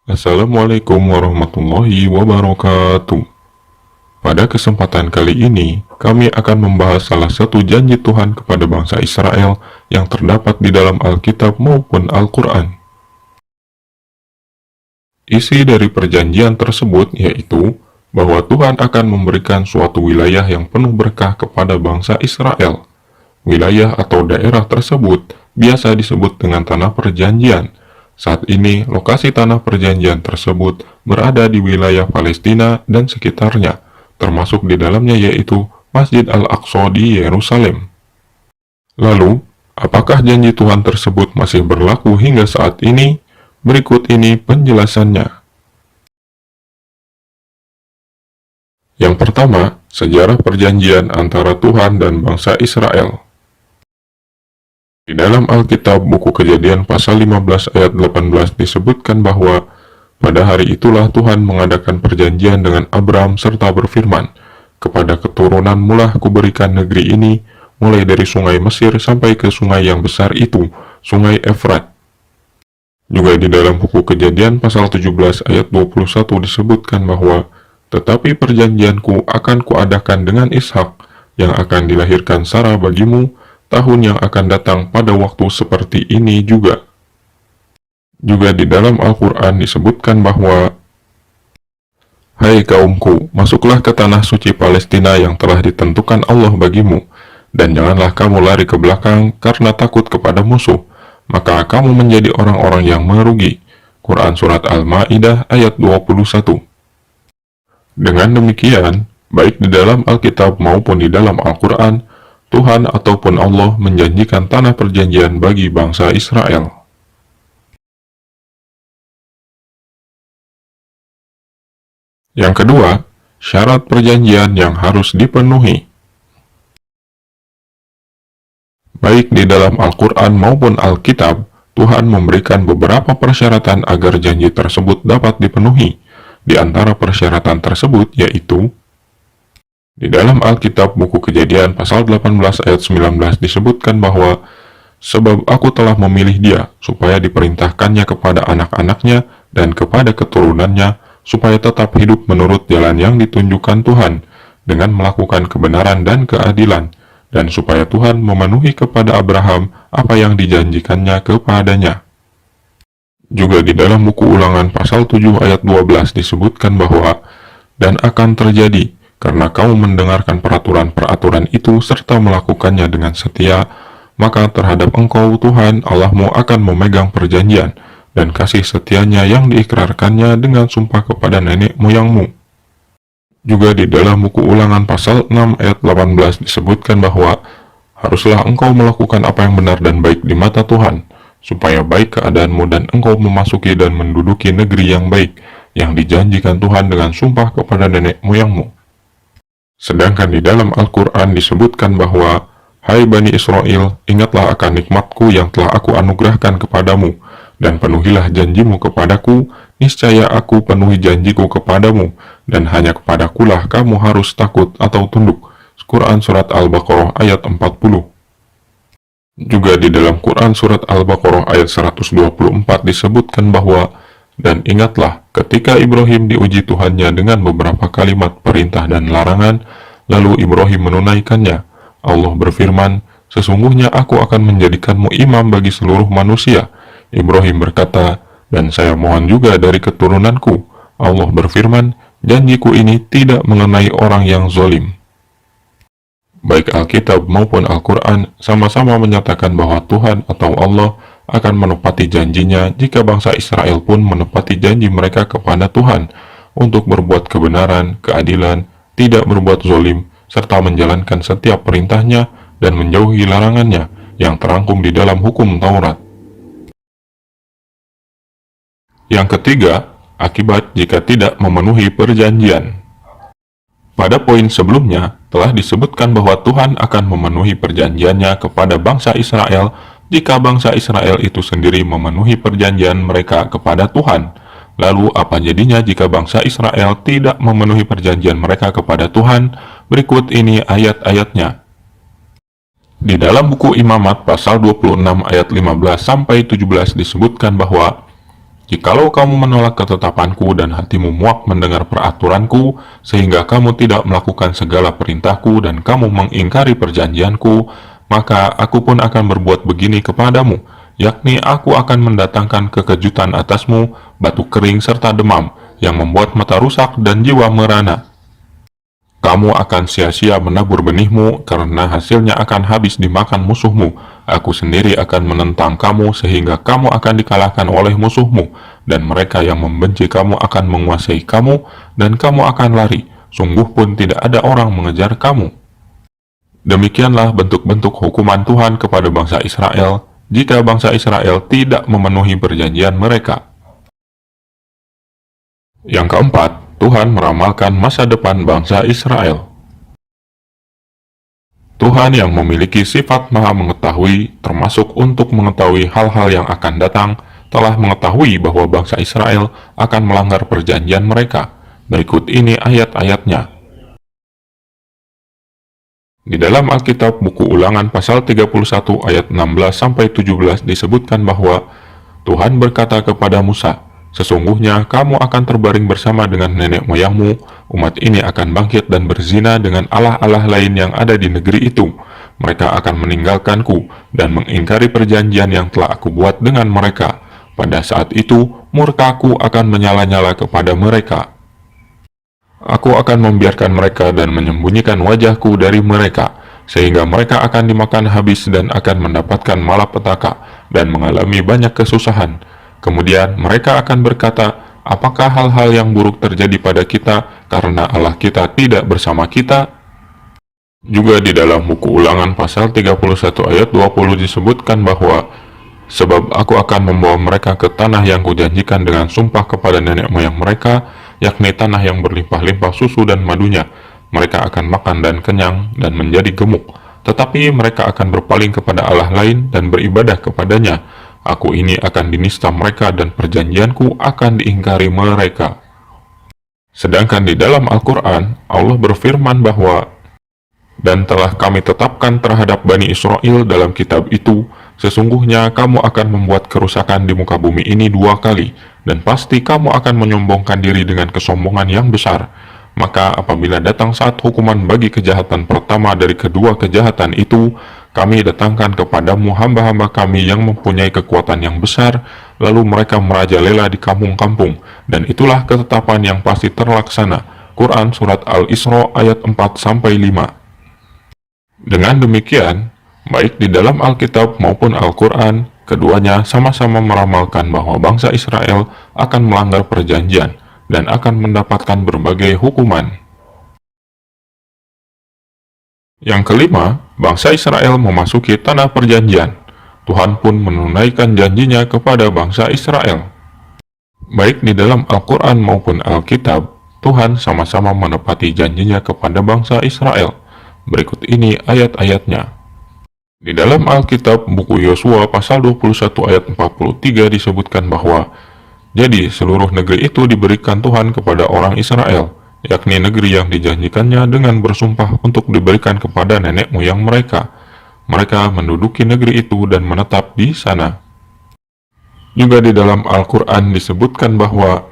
Assalamualaikum warahmatullahi wabarakatuh. Pada kesempatan kali ini, kami akan membahas salah satu janji Tuhan kepada bangsa Israel yang terdapat di dalam Alkitab maupun Al-Quran. Isi dari perjanjian tersebut yaitu bahwa Tuhan akan memberikan suatu wilayah yang penuh berkah kepada bangsa Israel. Wilayah atau daerah tersebut biasa disebut dengan Tanah Perjanjian. Saat ini, lokasi Tanah Perjanjian tersebut berada di wilayah Palestina dan sekitarnya, termasuk di dalamnya yaitu Masjid Al-Aqsa di Yerusalem. Lalu, apakah janji Tuhan tersebut masih berlaku hingga saat ini? Berikut ini penjelasannya. Yang pertama, sejarah perjanjian antara Tuhan dan bangsa Israel. Di dalam Alkitab buku Kejadian pasal 15 ayat 18 disebutkan bahwa pada hari itulah Tuhan mengadakan perjanjian dengan Abram serta berfirman, "Kepada keturunan mulah kuberikan negeri ini, mulai dari sungai Mesir sampai ke sungai yang besar itu, sungai Efrat." Juga di dalam buku Kejadian pasal 17 ayat 21 disebutkan bahwa, "Tetapi perjanjianku akan kuadakan dengan Ishak, yang akan dilahirkan Sarah bagimu, tahun yang akan datang pada waktu seperti ini juga." Juga di dalam Al-Quran disebutkan bahwa, "Hai kaumku, masuklah ke tanah suci Palestina yang telah ditentukan Allah bagimu, dan janganlah kamu lari ke belakang karena takut kepada musuh, maka kamu menjadi orang-orang yang merugi." Quran Surat Al-Ma'idah ayat 21. Dengan demikian, baik di dalam Alkitab maupun di dalam Al-Quran, Tuhan ataupun Allah menjanjikan tanah perjanjian bagi bangsa Israel. Yang kedua, syarat perjanjian yang harus dipenuhi. Baik di dalam Al-Quran maupun Alkitab, Tuhan memberikan beberapa persyaratan agar janji tersebut dapat dipenuhi. Di antara persyaratan tersebut yaitu, di dalam Alkitab buku Kejadian pasal 18 ayat 19 disebutkan bahwa, "Sebab aku telah memilih dia, supaya diperintahkannya kepada anak-anaknya dan kepada keturunannya, supaya tetap hidup menurut jalan yang ditunjukkan Tuhan, dengan melakukan kebenaran dan keadilan, dan supaya Tuhan memenuhi kepada Abraham apa yang dijanjikannya kepadanya." Juga di dalam buku Ulangan pasal 7 ayat 12 disebutkan bahwa, "Dan akan terjadi, karena kamu mendengarkan peraturan-peraturan itu serta melakukannya dengan setia, maka terhadap engkau Tuhan Allahmu akan memegang perjanjian dan kasih setianya yang diikrarkannya dengan sumpah kepada nenek moyangmu." Juga di dalam buku Ulangan pasal 6 ayat 18 disebutkan bahwa, "Haruslah engkau melakukan apa yang benar dan baik di mata Tuhan, supaya baik keadaanmu dan engkau memasuki dan menduduki negeri yang baik, yang dijanjikan Tuhan dengan sumpah kepada nenek moyangmu." Sedangkan di dalam Al-Quran disebutkan bahwa, "Hai Bani Israel, ingatlah akan nikmatku yang telah aku anugerahkan kepadamu, dan penuhilah janjimu kepadaku, niscaya aku penuhi janjiku kepadamu, dan hanya kepadakulah kamu harus takut atau tunduk." Quran Surat Al-Baqarah ayat 40. Juga di dalam Quran Surat Al-Baqarah ayat 124 disebutkan bahwa, "Dan ingatlah ketika Ibrahim diuji Tuhannya dengan beberapa kalimat perintah dan larangan, lalu Ibrahim menunaikannya. Allah berfirman, 'Sesungguhnya aku akan menjadikanmu imam bagi seluruh manusia.' Ibrahim berkata, 'Dan saya mohon juga dari keturunanku.' Allah berfirman, 'Janjiku ini tidak mengenai orang yang zalim.'" Baik Alkitab maupun Al-Quran sama-sama menyatakan bahwa Tuhan atau Allah akan menepati janjinya jika bangsa Israel pun menepati janji mereka kepada Tuhan untuk berbuat kebenaran, keadilan, tidak berbuat zalim, serta menjalankan setiap perintahnya dan menjauhi larangannya yang terangkum di dalam hukum Taurat. Yang ketiga, akibat jika tidak memenuhi perjanjian. Pada poin sebelumnya, telah disebutkan bahwa Tuhan akan memenuhi perjanjiannya kepada bangsa Israel jika bangsa Israel itu sendiri memenuhi perjanjian mereka kepada Tuhan. Lalu apa jadinya jika bangsa Israel tidak memenuhi perjanjian mereka kepada Tuhan? Berikut ini ayat-ayatnya. Di dalam buku Imamat pasal 26 ayat 15 sampai 17 disebutkan bahwa, Jikalau kamu menolak ketetapanku dan hatimu muak mendengar peraturanku, sehingga kamu tidak melakukan segala perintahku dan kamu mengingkari perjanjianku, maka aku pun akan berbuat begini kepadamu, yakni aku akan mendatangkan kekejutan atasmu, batu kering serta demam, yang membuat mata rusak dan jiwa merana. Kamu akan sia-sia menabur benihmu, karena hasilnya akan habis dimakan musuhmu. Aku sendiri akan menentang kamu, sehingga kamu akan dikalahkan oleh musuhmu, dan mereka yang membenci kamu akan menguasai kamu, dan kamu akan lari. Sungguh pun tidak ada orang mengejar kamu. Demikianlah bentuk-bentuk hukuman Tuhan kepada bangsa Israel, jika bangsa Israel tidak memenuhi perjanjian mereka. Yang keempat, Tuhan meramalkan masa depan bangsa Israel. Tuhan yang memiliki sifat maha mengetahui, termasuk untuk mengetahui hal-hal yang akan datang, telah mengetahui bahwa bangsa Israel akan melanggar perjanjian mereka. Berikut ini ayat-ayatnya. Di dalam Alkitab buku Ulangan pasal 31 ayat 16-17 disebutkan bahwa Tuhan berkata kepada Musa, "Sesungguhnya kamu akan terbaring bersama dengan nenek moyangmu, umat ini akan bangkit dan berzina dengan allah-allah lain yang ada di negeri itu. Mereka akan meninggalkanku dan mengingkari perjanjian yang telah aku buat dengan mereka. Pada saat itu, murkaku akan menyala-nyala kepada mereka. Aku akan membiarkan mereka dan menyembunyikan wajahku dari mereka, sehingga mereka akan dimakan habis dan akan mendapatkan malapetaka dan mengalami banyak kesusahan. Kemudian mereka akan berkata, apakah hal-hal yang buruk terjadi pada kita karena Allah kita tidak bersama kita?" Juga di dalam buku Ulangan pasal 31 ayat 20 disebutkan bahwa "Sebab aku akan membawa mereka ke tanah yang kujanjikan dengan sumpah kepada nenek moyang mereka, yakni tanah yang berlimpah-limpah susu dan madunya. Mereka akan makan dan kenyang dan menjadi gemuk, tetapi mereka akan berpaling kepada Allah lain dan beribadah kepadanya. Aku ini akan dinista mereka dan perjanjianku akan diingkari mereka." Sedangkan di dalam Al-Quran, Allah berfirman bahwa "Dan telah kami tetapkan terhadap Bani Israel dalam kitab itu, sesungguhnya kamu akan membuat kerusakan di muka bumi ini 2 kali, dan pasti kamu akan menyombongkan diri dengan kesombongan yang besar. Maka apabila datang saat hukuman bagi kejahatan pertama dari kedua kejahatan itu, kami datangkan kepadamu hamba-hamba kami yang mempunyai kekuatan yang besar, lalu mereka merajalela di kampung-kampung, dan itulah ketetapan yang pasti terlaksana." Quran Surat Al-Isra ayat 4-5. Dengan demikian, baik di dalam Alkitab maupun Al-Quran, keduanya sama-sama meramalkan bahwa bangsa Israel akan melanggar perjanjian dan akan mendapatkan berbagai hukuman. Yang kelima, bangsa Israel memasuki tanah perjanjian. Tuhan pun menunaikan janjinya kepada bangsa Israel. Baik di dalam Al-Quran maupun Alkitab, Tuhan sama-sama menepati janjinya kepada bangsa Israel. Berikut ini ayat-ayatnya. Di dalam Alkitab buku Yosua pasal 21 ayat 43 disebutkan bahwa "Jadi seluruh negeri itu diberikan Tuhan kepada orang Israel, yakni negeri yang dijanjikannya dengan bersumpah untuk diberikan kepada nenek moyang mereka. Mereka menduduki negeri itu dan menetap di sana." Juga di dalam Al-Quran disebutkan bahwa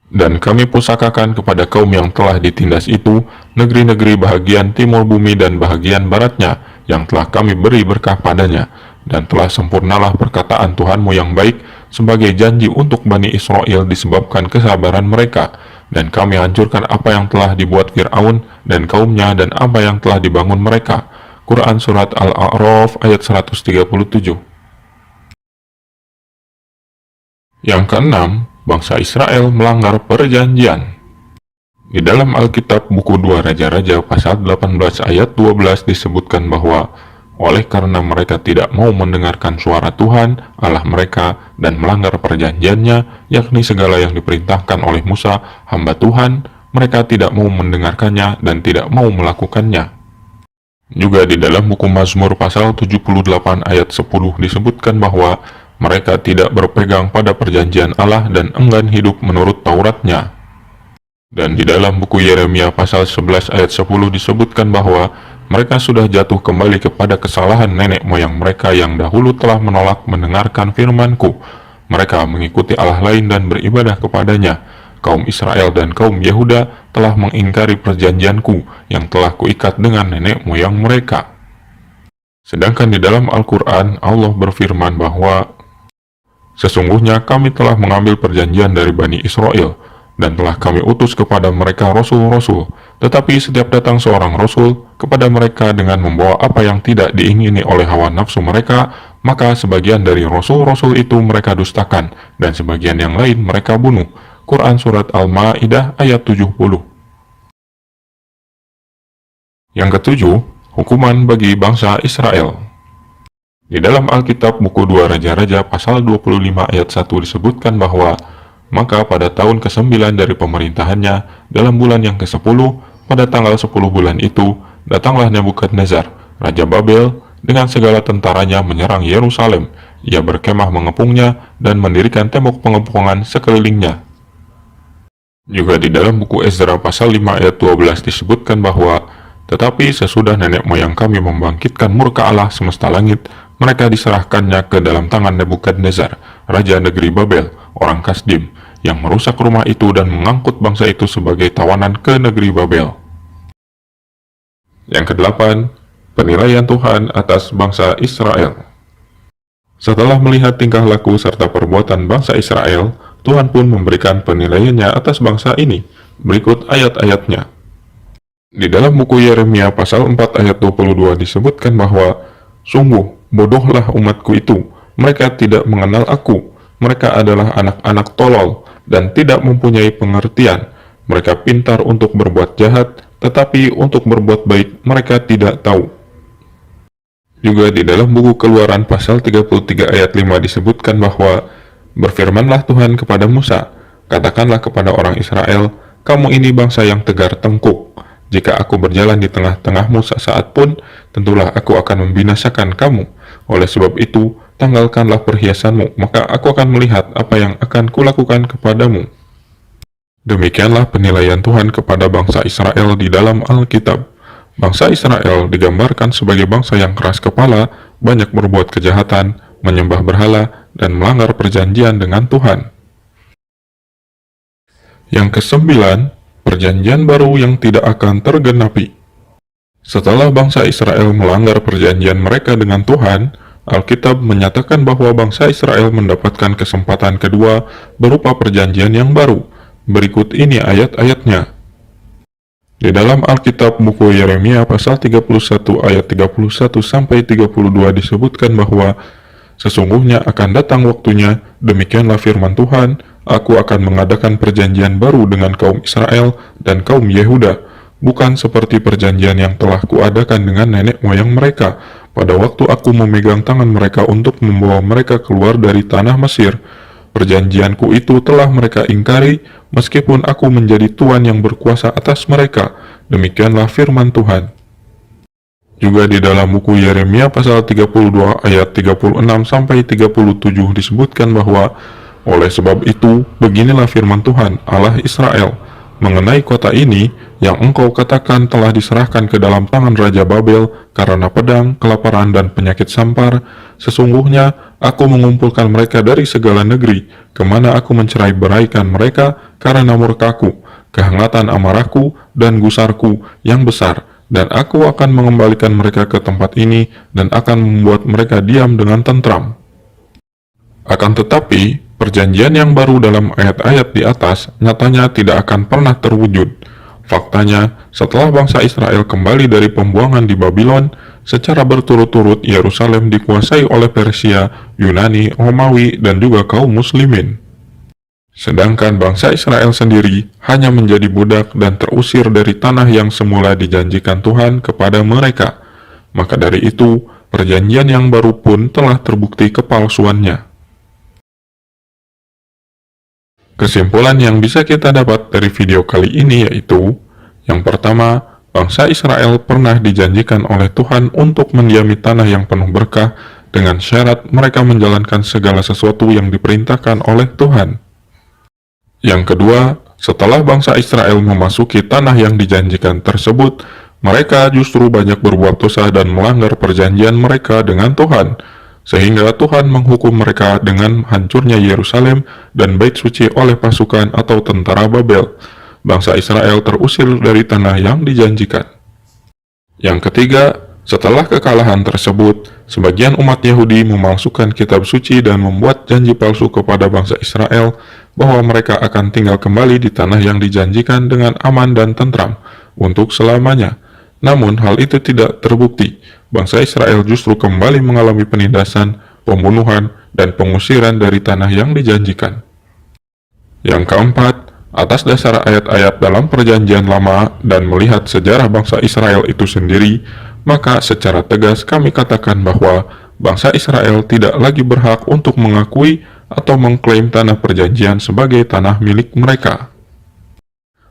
"Dan kami pusakakan kepada kaum yang telah ditindas itu, negeri-negeri bahagian timur bumi dan bahagian baratnya, yang telah kami beri berkah padanya, dan telah sempurnalah perkataan Tuhanmu yang baik, sebagai janji untuk Bani Israel disebabkan kesabaran mereka, dan kami hancurkan apa yang telah dibuat Fir'aun dan kaumnya dan apa yang telah dibangun mereka." Quran Surat Al-A'raf ayat 137. Yang keenam, bangsa Israel melanggar perjanjian. Di dalam Alkitab buku 2 Raja-Raja pasal 18 ayat 12 disebutkan bahwa oleh karena mereka tidak mau mendengarkan suara Tuhan, Allah mereka, dan melanggar perjanjiannya, yakni segala yang diperintahkan oleh Musa, hamba Tuhan, mereka tidak mau mendengarkannya dan tidak mau melakukannya. Juga di dalam buku Mazmur pasal 78 ayat 10 disebutkan bahwa mereka tidak berpegang pada perjanjian Allah dan enggan hidup menurut Tauratnya. Dan di dalam buku Yeremia pasal 11 ayat 10 disebutkan bahwa mereka sudah jatuh kembali kepada kesalahan nenek moyang mereka yang dahulu telah menolak mendengarkan firman-Ku. Mereka mengikuti Allah lain dan beribadah kepadanya. Kaum Israel dan kaum Yehuda telah mengingkari perjanjianku yang telah kuikat dengan nenek moyang mereka. Sedangkan di dalam Al-Quran, Allah berfirman bahwa sesungguhnya kami telah mengambil perjanjian dari Bani Israel, dan telah kami utus kepada mereka rasul-rasul. Tetapi setiap datang seorang rasul kepada mereka dengan membawa apa yang tidak diingini oleh hawa nafsu mereka, maka sebagian dari rasul-rasul itu mereka dustakan, dan sebagian yang lain mereka bunuh. Quran Surat Al-Ma'idah ayat 70. Yang ketujuh, hukuman bagi bangsa Israel. Di dalam Alkitab buku 2 Raja-Raja pasal 25 ayat 1 disebutkan bahwa maka pada tahun ke-9 dari pemerintahannya, dalam bulan yang ke-10, pada tanggal 10 bulan itu, datanglah Nebukadnezar, Raja Babel, dengan segala tentaranya menyerang Yerusalem. Ia berkemah mengepungnya dan mendirikan tembok pengepungan sekelilingnya. Juga di dalam buku Ezra pasal 5 ayat 12 disebutkan bahwa tetapi sesudah nenek moyang kami membangkitkan murka Allah semesta langit, mereka diserahkannya ke dalam tangan Nebukadnezar, Raja negeri Babel, orang Kasdim, yang merusak rumah itu dan mengangkut bangsa itu sebagai tawanan ke negeri Babel. Yang kedelapan, penilaian Tuhan atas bangsa Israel. Setelah melihat tingkah laku serta perbuatan bangsa Israel, Tuhan pun memberikan penilaiannya atas bangsa ini. Berikut ayat-ayatnya. Di dalam buku Yeremia pasal 4 ayat 22 disebutkan bahwa sungguh bodohlah umatku itu, mereka tidak mengenal aku, mereka adalah anak-anak tolol dan tidak mempunyai pengertian. Mereka pintar untuk berbuat jahat, tetapi untuk berbuat baik mereka tidak tahu. Juga di dalam buku Keluaran pasal 33 ayat 5 disebutkan bahwa berfirmanlah Tuhan kepada Musa, katakanlah kepada orang Israel, kamu ini bangsa yang tegar tengkuk. Jika aku berjalan di tengah-tengahmu sesaat pun, tentulah aku akan membinasakan kamu. Oleh sebab itu, tanggalkanlah perhiasanmu, maka aku akan melihat apa yang akan kulakukan kepadamu. Demikianlah penilaian Tuhan kepada bangsa Israel di dalam Alkitab. Bangsa Israel digambarkan sebagai bangsa yang keras kepala, banyak berbuat kejahatan, menyembah berhala, dan melanggar perjanjian dengan Tuhan. Yang kesembilan, perjanjian baru yang tidak akan tergenapi. Setelah bangsa Israel melanggar perjanjian mereka dengan Tuhan, Alkitab menyatakan bahwa bangsa Israel mendapatkan kesempatan kedua berupa perjanjian yang baru. Berikut ini ayat-ayatnya. Di dalam Alkitab buku Yeremia pasal 31 ayat 31 sampai 32 disebutkan bahwa sesungguhnya akan datang waktunya, demikianlah firman Tuhan, aku akan mengadakan perjanjian baru dengan kaum Israel dan kaum Yehuda, bukan seperti perjanjian yang telah kuadakan dengan nenek moyang mereka, pada waktu aku memegang tangan mereka untuk membawa mereka keluar dari tanah Mesir. Perjanjianku itu telah mereka ingkari, meskipun aku menjadi Tuhan yang berkuasa atas mereka. Demikianlah firman Tuhan. Juga di dalam buku Yeremia pasal 32 ayat 36 sampai 37 disebutkan bahwa oleh sebab itu, beginilah firman Tuhan, Allah Israel, mengenai kota ini yang engkau katakan telah diserahkan ke dalam tangan Raja Babel karena pedang, kelaparan, dan penyakit sampar. Sesungguhnya aku mengumpulkan mereka dari segala negeri, kemana aku mencerai beraikan mereka karena murkaku, kehangatan amarahku, dan gusarku yang besar. Dan aku akan mengembalikan mereka ke tempat ini dan akan membuat mereka diam dengan tentram. Akan tetapi, perjanjian yang baru dalam ayat-ayat di atas nyatanya tidak akan pernah terwujud. Faktanya, setelah bangsa Israel kembali dari pembuangan di Babylon, secara berturut-turut Yerusalem dikuasai oleh Persia, Yunani, Romawi, dan juga kaum muslimin. Sedangkan bangsa Israel sendiri hanya menjadi budak dan terusir dari tanah yang semula dijanjikan Tuhan kepada mereka. Maka dari itu, perjanjian yang baru pun telah terbukti kepalsuannya. Kesimpulan yang bisa kita dapat dari video kali ini yaitu, yang pertama, bangsa Israel pernah dijanjikan oleh Tuhan untuk mendiami tanah yang penuh berkah dengan syarat mereka menjalankan segala sesuatu yang diperintahkan oleh Tuhan. Yang kedua, setelah bangsa Israel memasuki tanah yang dijanjikan tersebut, mereka justru banyak berbuat dosa dan melanggar perjanjian mereka dengan Tuhan. sehingga Tuhan menghukum mereka dengan hancurnya Yerusalem dan bait suci oleh pasukan atau tentara Babel. Bangsa Israel terusir dari tanah yang dijanjikan. Yang ketiga, setelah kekalahan tersebut, sebagian umat Yahudi memalsukan kitab suci dan membuat janji palsu kepada bangsa Israel bahwa mereka akan tinggal kembali di tanah yang dijanjikan dengan aman dan tentram untuk selamanya. Namun hal itu tidak terbukti. Bangsa Israel justru kembali mengalami penindasan, pembunuhan, dan pengusiran dari tanah yang dijanjikan. Yang keempat, atas dasar ayat-ayat dalam Perjanjian Lama dan melihat sejarah bangsa Israel itu sendiri, maka secara tegas kami katakan bahwa bangsa Israel tidak lagi berhak untuk mengakui atau mengklaim tanah perjanjian sebagai tanah milik mereka.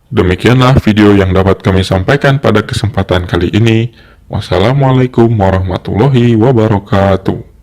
Demikianlah video yang dapat kami sampaikan pada kesempatan kali ini. Wassalamualaikum warahmatullahi wabarakatuh.